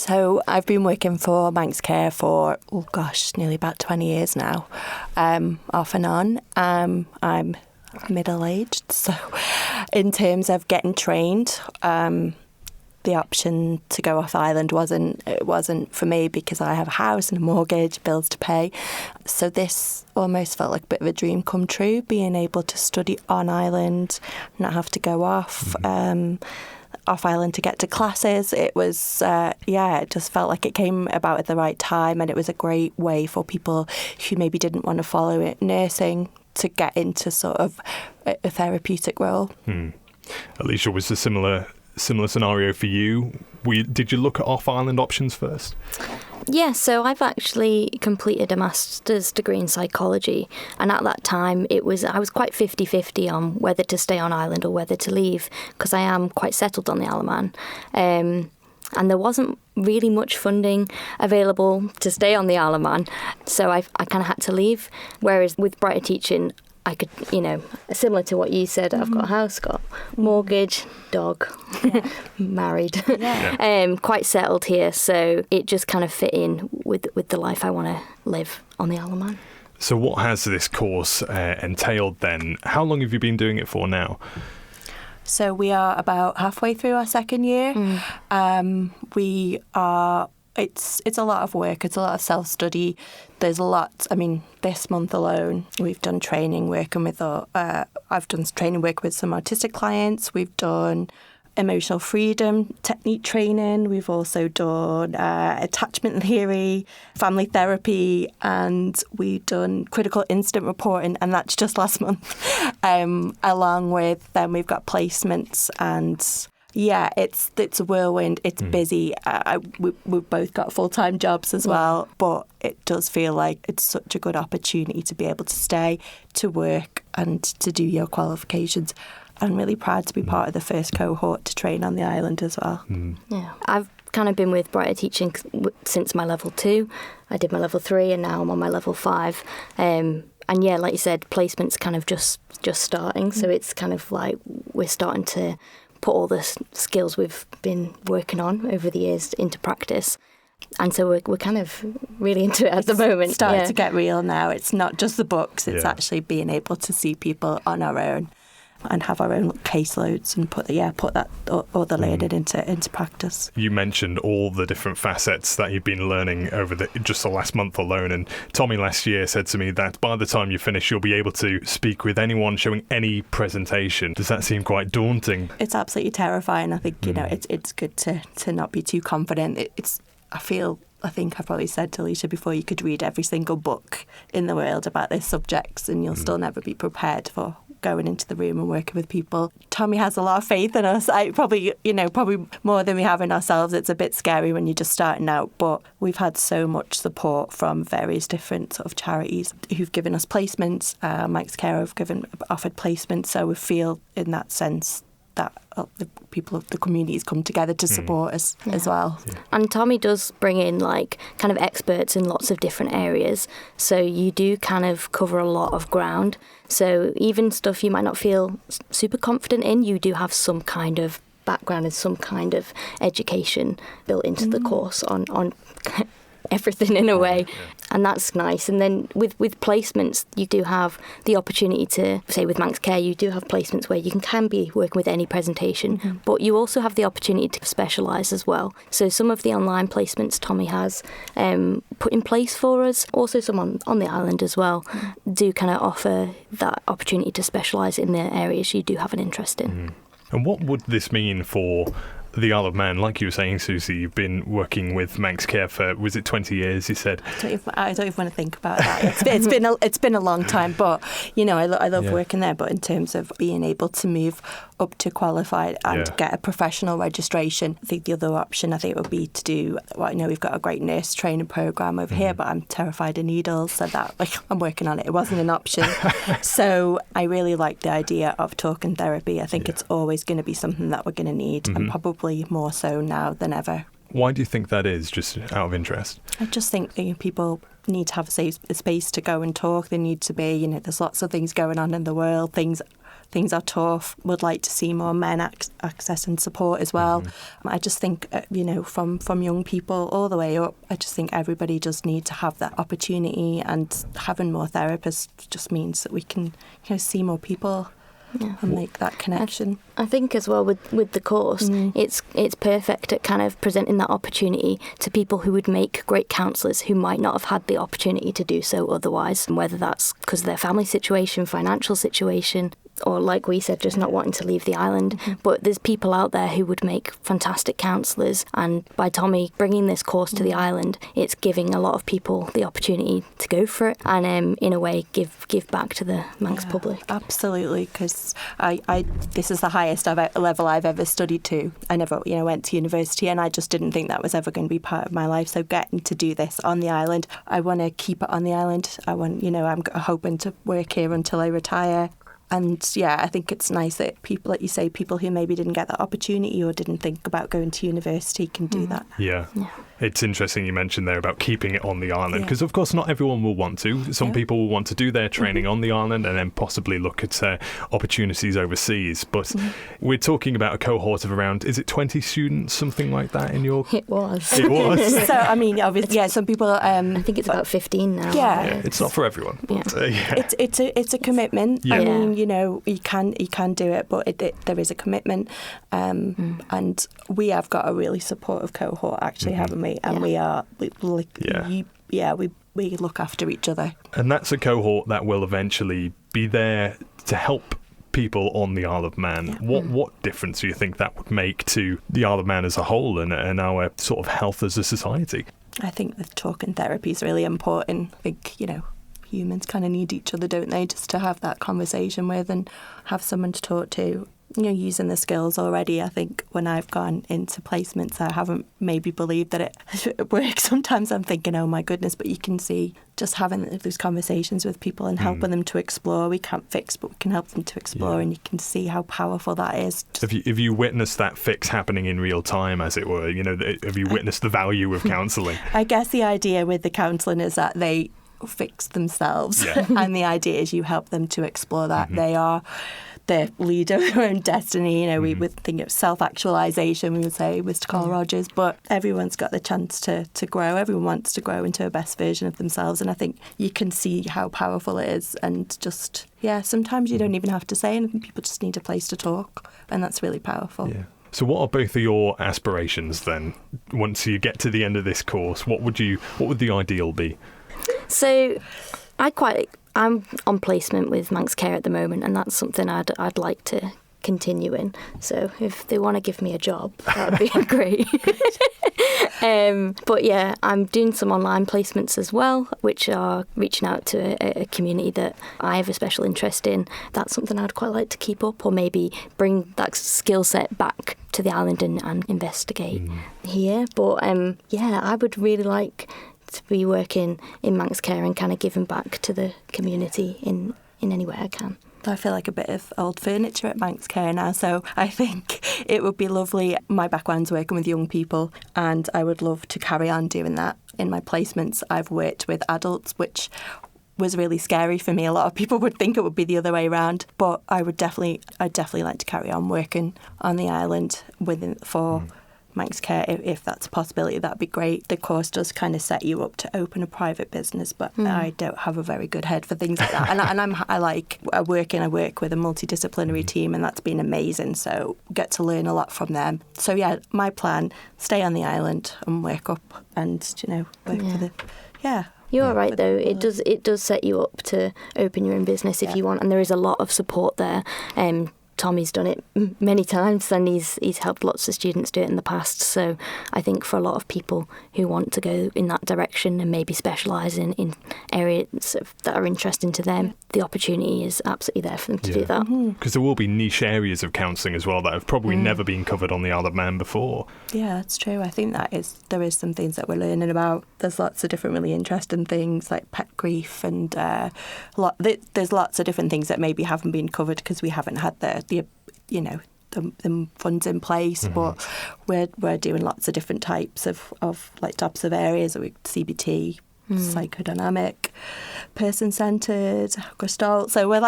So I've been working for Manx Care for, nearly about 20 years now, off and on. I'm middle-aged, so in terms of getting trained, the option to go off island wasn't for me because I have a house and a mortgage, bills to pay. So this almost felt like a bit of a dream come true, being able to study on island, not have to go off island to get to classes. It was, it just felt like it came about at the right time, and it was a great way for people who maybe didn't want to follow it, nursing, to get into sort of a therapeutic role. Elisha, was a similar scenario for you? Did you look at off-island options first? Yeah, so I've actually completed a master's degree in psychology, and at that time I was quite 50-50 on whether to stay on island or whether to leave, because I am quite settled on the Isle of Man. And there wasn't really much funding available to stay on the Isle of Man, so I kind of had to leave. Whereas with Brighter Teaching, I could, similar to what you said, I've got a house, got mortgage, dog, married, quite settled here. So it just kind of fit in with the life I want to live on the Isle of Man. So what has this course entailed then? How long have you been doing it for now? So we are about halfway through our second year. It's a lot of work. It's a lot of self-study. There's a lot. This month alone, we've done training working with. I've done training work with some autistic clients. We've done emotional freedom technique training. We've also done attachment theory, family therapy, and we've done critical incident reporting, and that's just last month. Along with then we've got placements and. Yeah, it's a whirlwind. It's busy. We've both got full-time jobs as well, but it does feel like it's such a good opportunity to be able to stay, to work and to do your qualifications. I'm really proud to be part of the first cohort to train on the island as well. Yeah, I've kind of been with Brighter Teaching since my level 2. I did my level 3 and now I'm on my level 5. And yeah, like you said, placement's kind of just starting. So it's kind of like we're starting to put all the skills we've been working on over the years into practice. And so we're kind of really into it at the moment. It's starting to get real now. It's not just the books, it's actually being able to see people on our own and have our own caseloads and put that all the learning into practice. You mentioned all the different facets that you've been learning over just the last month alone, and Tommy last year said to me that by the time you finish you'll be able to speak with anyone showing any presentation. Does that seem quite daunting? It's absolutely terrifying. I think it's good to not be too confident. I think I've probably said to Elisha before, you could read every single book in the world about this subject and you'll still never be prepared for going into the room and working with people. Tommy has a lot of faith in us. Probably more than we have in ourselves. It's a bit scary when you're just starting out, but we've had so much support from various different sort of charities who've given us placements. Manx Care have offered placements, so we feel in that sense that the people of the communities come together to support us as well. Yeah. And Tommy does bring in kind of experts in lots of different areas, so you do kind of cover a lot of ground. So even stuff you might not feel super confident in, you do have some kind of background and some kind of education built into the course on everything in a way. And that's nice. And then with placements, you do have the opportunity to, say with Manx Care, you do have placements where you can be working with any presentation, but you also have the opportunity to specialise as well. So some of the online placements Tommy has put in place for us, also some on the island as well, do kind of offer that opportunity to specialise in the areas you do have an interest in. And what would this mean for the Isle of Man? Like you were saying, Susie, you've been working with Manx Care for, was it 20 years, you said? I don't even want to think about that. It's been a long time, but, I love working there. But in terms of being able to move up to qualified and get a professional registration, I think the other option, would be to do, we've got a great nurse training programme over here, but I'm terrified of needles, so that, I'm working on it. It wasn't an option. So I really like the idea of talk and therapy. I think it's always going to be something that we're going to need, and probably more so now than ever. Why do you think that is, just out of interest? I just think people need to have a space to go and talk. They need to be, there's lots of things going on in the world, things things are tough. Would like to see more men access and support as well. I just think, from young people all the way up, I just think everybody does need to have that opportunity, and having more therapists just means that we can see more people and make that connection. I think as well with the course, it's perfect at kind of presenting that opportunity to people who would make great counsellors who might not have had the opportunity to do so otherwise, whether that's because of their family situation, financial situation, or like we said, just not wanting to leave the island. But there's people out there who would make fantastic counsellors, and by Tommy bringing this course to the island, it's giving a lot of people the opportunity to go for it and in a way give back to the Manx public. Absolutely, because this is the highest level I've ever studied to. I never went to university, and I just didn't think that was ever going to be part of my life. So getting to do this on the island, I want to keep it on the island. I'm hoping to work here until I retire. And I think it's nice that people, like you say, people who maybe didn't get that opportunity or didn't think about going to university can do that. Yeah. It's interesting you mentioned there about keeping it on the island, because of course not everyone will want to. Some people will want to do their training on the island and then possibly look at opportunities overseas. But we're talking about a cohort of around, is it 20 students, something like that in your... It was. It was. So, I mean, obviously, some people... I think it's about 15 now. Yeah, it's not for everyone. But, It's a commitment. Yeah. I mean, you can do it, but there is a commitment. And we have got a really supportive cohort, actually, haven't we? And we look after each other. And that's a cohort that will eventually be there to help people on the Isle of Man. What difference do you think that would make to the Isle of Man as a whole and our sort of health as a society? I think the talking therapy is really important. I think, humans kind of need each other, don't they, just to have that conversation with and have someone to talk to. Using the skills already, I think when I've gone into placements, I haven't maybe believed that it works. Sometimes I'm thinking, oh my goodness, but you can see just having those conversations with people and helping them to explore. We can't fix, but we can help them to explore, and you can see how powerful that is. Have you witnessed that fix happening in real time, as it were? Have you witnessed the value of counselling? I guess the idea with the counselling is that they fix themselves, and the idea is you help them to explore that. They are the leader of their own destiny. We would think of self-actualization, we would say, Mr. Carl Rogers, but everyone's got the chance to grow. Everyone wants to grow into a best version of themselves, and I think you can see how powerful it is. And just, sometimes you don't even have to say anything. People just need a place to talk, and that's really powerful. Yeah. So what are both of your aspirations then? Once you get to the end of this course, what would the ideal be? So I'm on placement with Manx Care at the moment, and that's something I'd like to continue in. So if they want to give me a job, that would be great. But I'm doing some online placements as well, which are reaching out to a community that I have a special interest in. That's something I'd quite like to keep up, or maybe bring that skill set back to the island and investigate here. But I would really like to be working in Manx Care and kind of giving back to the community in any way I can. I feel like a bit of old furniture at Manx Care now, so I think it would be lovely. My background's working with young people, and I would love to carry on doing that. In my placements, I've worked with adults, which was really scary for me. A lot of people would think it would be the other way around, but I'd definitely like to carry on working on the island for Manx Care, if that's a possibility. That'd be great. The course does kind of set you up to open a private business, but I don't have a very good head for things like that. I work with a multidisciplinary team, and that's been amazing. So get to learn a lot from them. So my plan: stay on the island and work up, and work for the You're right though. It does set you up to open your own business if you want, and there is a lot of support there. Tommy's done it many times, and he's helped lots of students do it in the past. So I think for a lot of people who want to go in that direction and maybe specialise in areas that are interesting to them, the opportunity is absolutely there for them to do that. Because there will be niche areas of counselling as well that have probably never been covered on the Isle of Man before. Yeah, that's true. I think there is some things that we're learning about. There's lots of different really interesting things like pet grief, and there's lots of different things that maybe haven't been covered because we haven't had the funds in place, but we're doing lots of different types of like types of areas, CBT, psychodynamic, person-centred, Gestalt. So and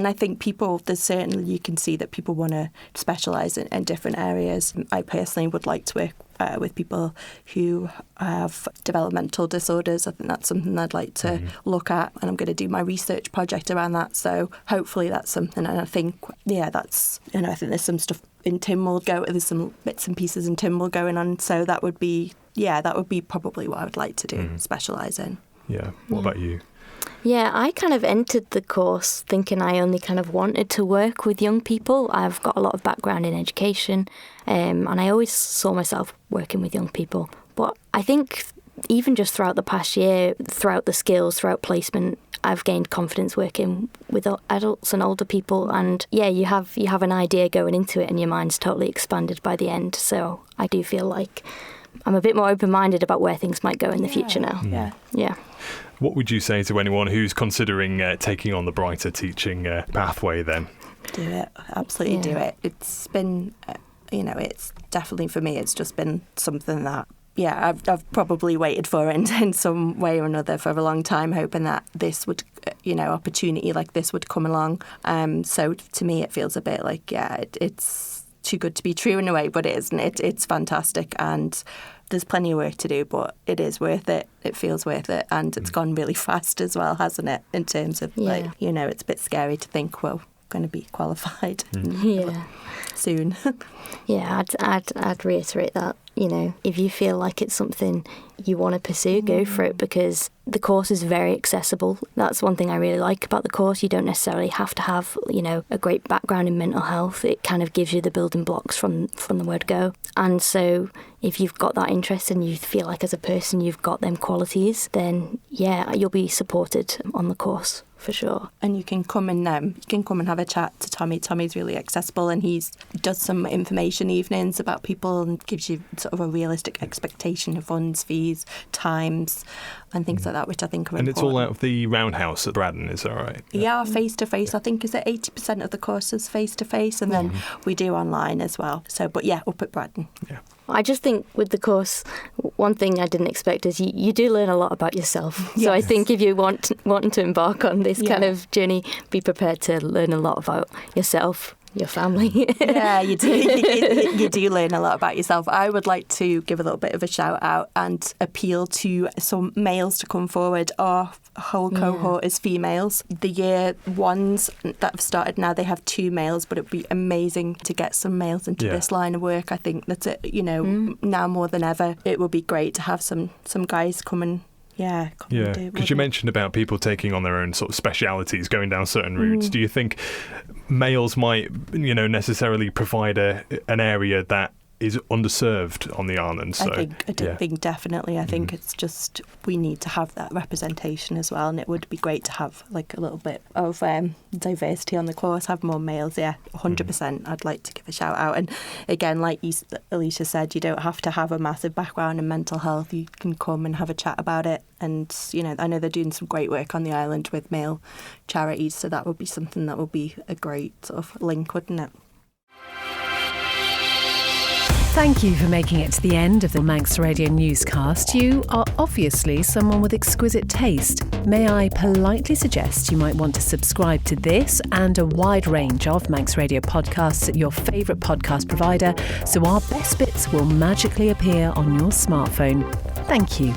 I think there's certainly, you can see that people want to specialise in different areas. I personally would like to work with people who have developmental disorders. I think that's something I'd like to look at, and I'm going to do my research project around that. So hopefully that's something, and I think, that's, I think there's some stuff in Tynwald there's some bits and pieces in Tynwald going on, so that would be probably what I would like to do, specialise in. Yeah. What about you? Yeah, I kind of entered the course thinking I only kind of wanted to work with young people. I've got a lot of background in education, and I always saw myself working with young people. But I think even just throughout the past year, throughout the skills, throughout placement, I've gained confidence working with adults and older people. And you have an idea going into it, and your mind's totally expanded by the end. So I do feel like I'm a bit more open-minded about where things might go in the future now. Yeah. What would you say to anyone who's considering taking on the brighter teaching pathway then? Do it. Absolutely do it. It's been, it's definitely, for me, it's just been something that, I've probably waited for it in some way or another for a long time, hoping that this would, opportunity like this would come along. So to me, it feels a bit like, it's too good to be true in a way, but it isn't. It's fantastic, and there's plenty of work to do, but it is worth it. It feels worth it, and it's gone really fast as well, hasn't it? In terms of it's a bit scary to think, well, going to be qualified soon. I'd reiterate that. If you feel like it's something you want to pursue, go for it, because the course is very accessible. That's one thing I really like about the course. You don't necessarily have to have, a great background in mental health. It kind of gives you the building blocks from the word go. And so if you've got that interest and you feel like as a person you've got them qualities, then you'll be supported on the course for sure. And you can come and have a chat to Tommy. Tommy's really accessible, and he does some information evenings about people and gives you sort of a realistic expectation of funds, fees, times, and things like that, which I think are and important. It's all out of the Roundhouse at Braddon, is that right? Yeah, face-to-face. I think is it 80% of the course is face-to-face, and then we do online as well. So, but up at Braddon. Yeah. I just think with the course, one thing I didn't expect is you do learn a lot about yourself. So I think if you wanting to embark on this kind of journey, be prepared to learn a lot about yourself, your family. You do. You do learn a lot about yourself. I would like to give a little bit of a shout out and appeal to some males to come forward. Our whole cohort is females. The year ones that have started now, they have 2 males, but it would be amazing to get some males into this line of work. I think that's it. Now more than ever, it would be great to have some guys come and because you mentioned about people taking on their own sort of specialities, going down certain routes. Do you think males might, necessarily provide an area that is underserved on the island? So, I think definitely. I think it's just we need to have that representation as well, and it would be great to have like a little bit of diversity on the course, have more males. 100%. I'd like to give a shout out. And again, like Elisha said, you don't have to have a massive background in mental health. You can come and have a chat about it. And I know they're doing some great work on the island with male charities, so that would be something that would be a great sort of link, wouldn't it? Thank you for making it to the end of the Manx Radio Newscast. You are obviously someone with exquisite taste. May I politely suggest you might want to subscribe to this and a wide range of Manx Radio podcasts at your favourite podcast provider, so our best bits will magically appear on your smartphone. Thank you.